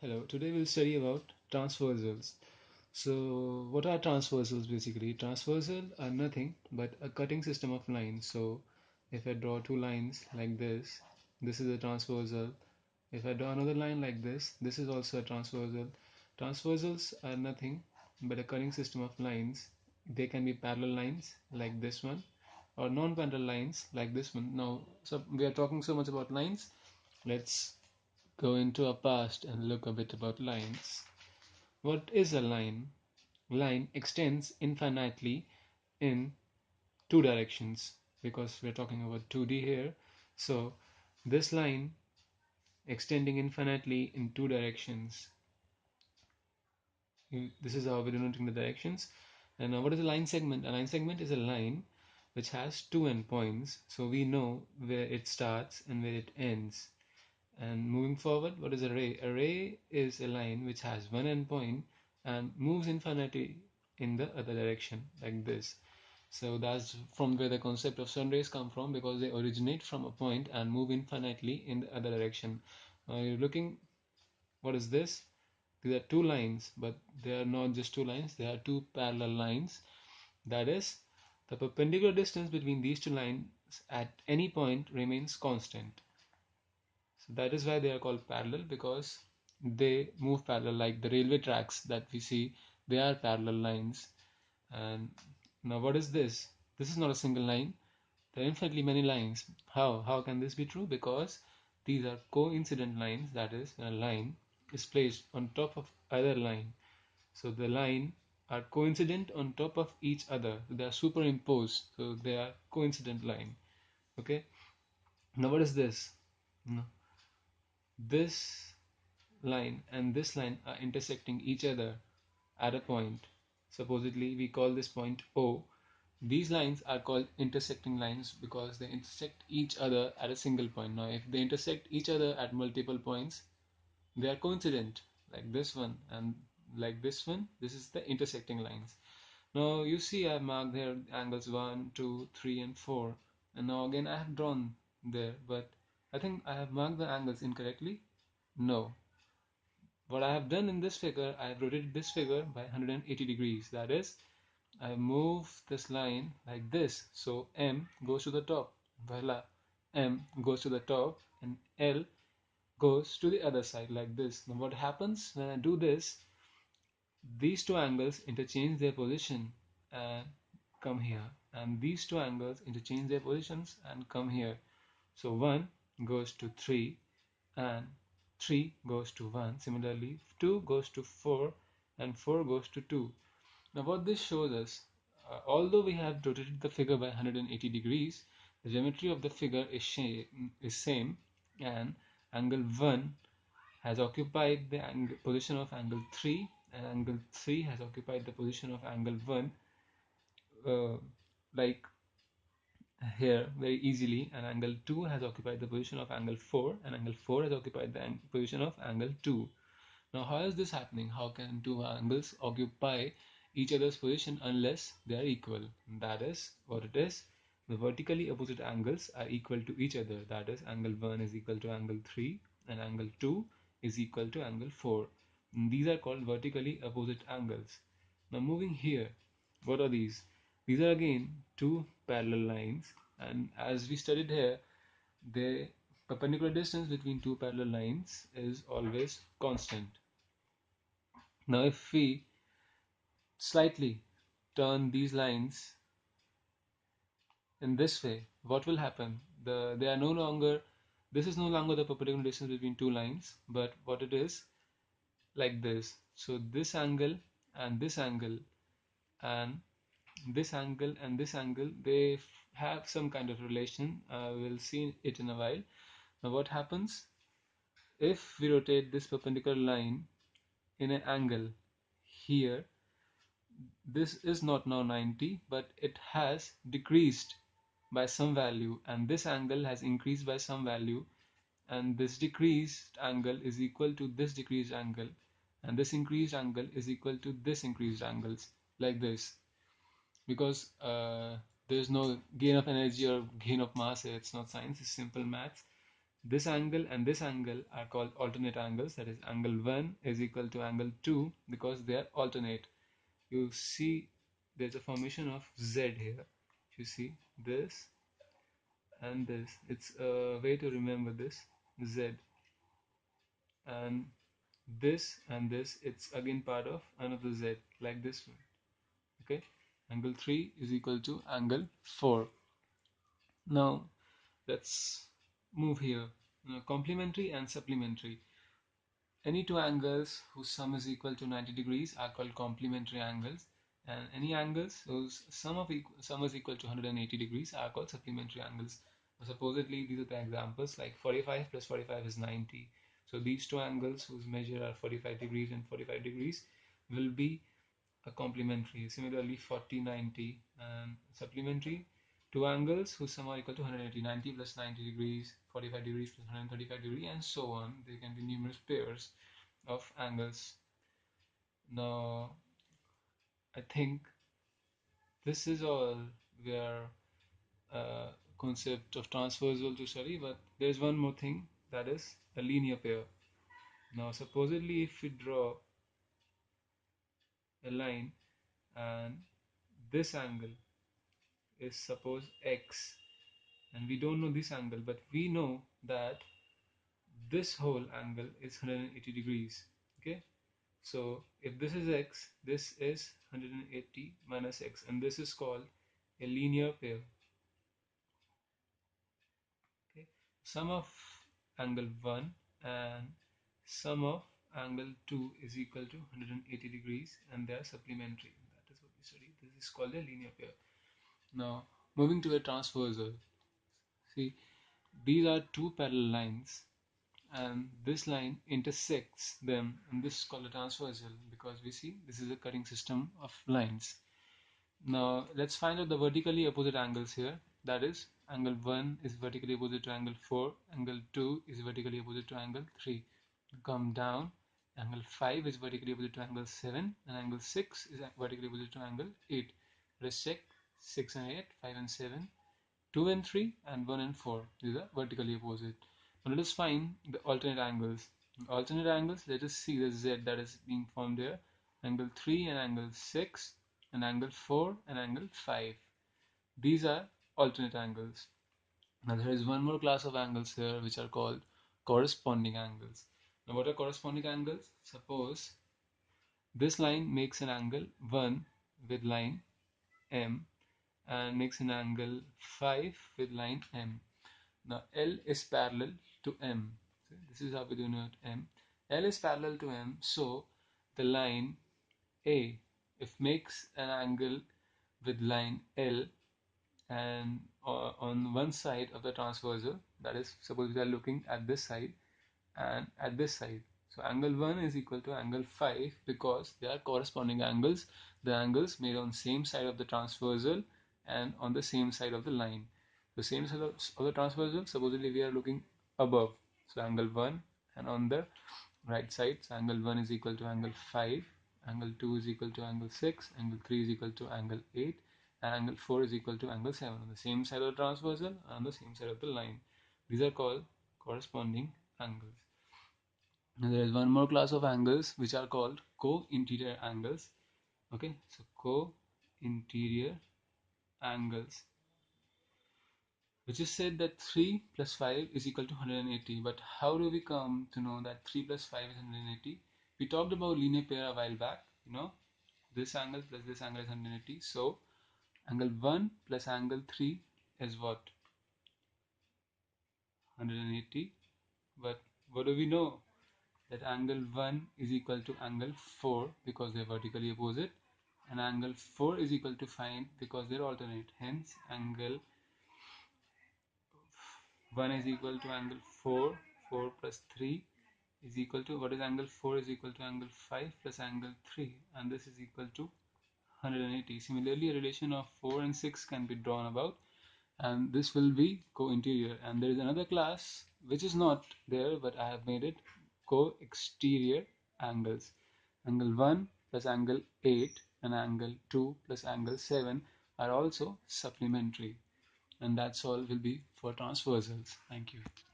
Hello, today we'll study about transversals. So, what are transversals basically? Transversal are nothing but a cutting system of lines. So, if I draw two lines like this is a transversal. If I draw another line like this is also a transversal. Transversals are nothing but a cutting system of lines. They can be parallel lines like this one or non-parallel lines like this one. Now, so we are talking so much about lines. Let's go into our past and look a bit about lines. What is a line? Line extends infinitely in two directions because we're talking about 2D here. So this line extending infinitely in two directions. This is how we're denoting the directions. And now what is a line segment? A line segment is a line which has two endpoints. So we know where it starts and where it ends. And moving forward, what is a ray? A ray is a line which has one endpoint and moves infinitely in the other direction, like this. So that's from where the concept of sun rays come from, because they originate from a point and move infinitely in the other direction. Now you're looking, what is this? These are two lines, but they are not just two lines, they are two parallel lines. That is, the perpendicular distance between these two lines at any point remains constant. So that is why they are called parallel, because they move parallel like the railway tracks that we see. They are parallel lines. And now what is this? This is not a single line. There are infinitely many lines. How can this be true? Because these are coincident lines. That is, when a line is placed on top of other line. So the line are coincident on top of each other. They are superimposed. So they are coincident line. Okay. Now what is this? No. This line and this line are intersecting each other at a point. Supposedly, we call this point O. These lines are called intersecting lines because they intersect each other at a single point. Now, if they intersect each other at multiple points, they are coincident, like this one and like this one. This is the intersecting lines. Now, you see, I've marked here angles 1, 2, 3, and 4. And now again, I have drawn there, but I think I have marked the angles incorrectly. No, what I have done in this figure, I have rotated this figure by 180 degrees. That is, I move this line like this. So M goes to the top. Voila. M goes to the top and L goes to the other side like this. Now what happens when I do this? These two angles interchange their position and come here. And these two angles interchange their positions and come here. So 1 goes to 3 and 3 goes to 1. Similarly, 2 goes to 4 and 4 goes to 2. Now what this shows us, although we have rotated the figure by 180 degrees, the geometry of the figure is same, and angle 1 has occupied the position of angle 3 and angle 3 has occupied the position of angle 1, uh, like here very easily, and angle 2 has occupied the position of angle 4 and angle 4 has occupied the position of angle 2. Now how is this happening? How can two angles occupy each other's position unless they are equal? That is what it is. The vertically opposite angles are equal to each other. That is, angle 1 is equal to angle 3 and angle 2 is equal to angle 4. These are called vertically opposite angles. Now moving here, what are these? These are again two parallel lines, and as we studied here, the perpendicular distance between two parallel lines is always constant. Now if we slightly turn these lines in this way, what will happen? They are no longer, this is no longer the perpendicular distance between two lines, but what it is, like this. So this angle and this angle and this angle and this angle, they have some kind of relation. We'll see it in a while. Now what happens if we rotate this perpendicular line in an angle here? This is not now 90, but it has decreased by some value, and this angle has increased by some value, and this decreased angle is equal to this decreased angle, and this increased angle is equal to this increased angles, like this. Because there's no gain of energy or gain of mass here. It's not science, it's simple maths. This angle and this angle are called alternate angles. That is, angle 1 is equal to angle 2 because they are alternate. You see there's a formation of Z here. You see this and this. It's a way to remember this Z, and this, it's again part of another Z, like this one. Okay, angle 3 is equal to angle 4. Now let's move here. Now, complementary and supplementary. Any two angles whose sum is equal to 90 degrees are called complementary angles, and any angles whose sum is equal to 180 degrees are called supplementary angles. Supposedly, these are the examples, like 45 plus 45 is 90. So these two angles whose measure are 45 degrees and 45 degrees will be a complementary. Similarly, 40, 90, and supplementary. Two angles whose sum are equal to 180, 90 plus 90 degrees, 45 degrees plus 135 degrees, and so on. There can be numerous pairs of angles. Now, I think this is all where uh, concept of transversal to study, but there's one more thing, that is a linear pair. Now, supposedly, if we draw a line and this angle is suppose x, and we don't know this angle, but we know that this whole angle is 180 degrees. Okay, so if this is x, this is 180 minus x, and this is called a linear pair. Okay, sum of angle 1 and sum of angle 2 is equal to 180 degrees, and they are supplementary. That is what we studied. This is called a linear pair. Now, moving to a transversal. See, these are two parallel lines, and this line intersects them, and this is called a transversal because we see this is a cutting system of lines. Now let's find out the vertically opposite angles here. That is, angle 1 is vertically opposite to angle 4, angle 2 is vertically opposite to angle 3. Come down, angle 5 is vertically opposite to angle 7, and angle 6 is vertically opposite to angle 8. Let's check 6 and 8, 5 and 7, 2 and 3, and 1 and 4. These are vertically opposite. Now let us find the alternate angles. Alternate angles, let us see the Z that is being formed here. Angle 3 and angle 6, and angle 4 and angle 5. These are alternate angles. Now there is one more class of angles here which are called corresponding angles. Now what are corresponding angles? Suppose this line makes an angle 1 with line M and makes an angle 5 with line M. Now L is parallel to M. So this is how we denote M. L is parallel to M, so the line A, if makes an angle with line L and on one side of the transversal, that is, suppose we are looking at this side and at this side. So angle 1 is equal to angle 5 because they are corresponding angles, the angles made on same side of the transversal and on the same side of the line. The same side of the transversal, supposedly we are looking above, so angle 1, and on the right side, so angle 1 is equal to angle 5, angle 2 is equal to angle 6, angle 3 is equal to angle 8, and angle 4 is equal to angle 7 on the same side of the transversal and on the same side of the line. These are called corresponding angles. Now there is one more class of angles which are called co-interior angles. Okay, so co-interior angles, which is said that 3 plus 5 is equal to 180. But how do we come to know that 3 plus 5 is 180? We talked about linear pair a while back. This angle plus this angle is 180. So angle 1 plus angle 3 is what? 180. But what do we know? That angle 1 is equal to angle 4 because they're vertically opposite, and angle 4 is equal to 5 because they're alternate. Hence, angle 1 is equal to angle 4. 4 plus 3 is equal to, what is angle 4 is equal to angle 5 plus angle 3, and this is equal to 180. Similarly, a relation of 4 and 6 can be drawn about, and this will be co-interior. And there is another class which is not there, but I have made it co-exterior angles. Angle 1 plus angle 8 and angle 2 plus angle 7 are also supplementary. And that's all will be for transversals. Thank you.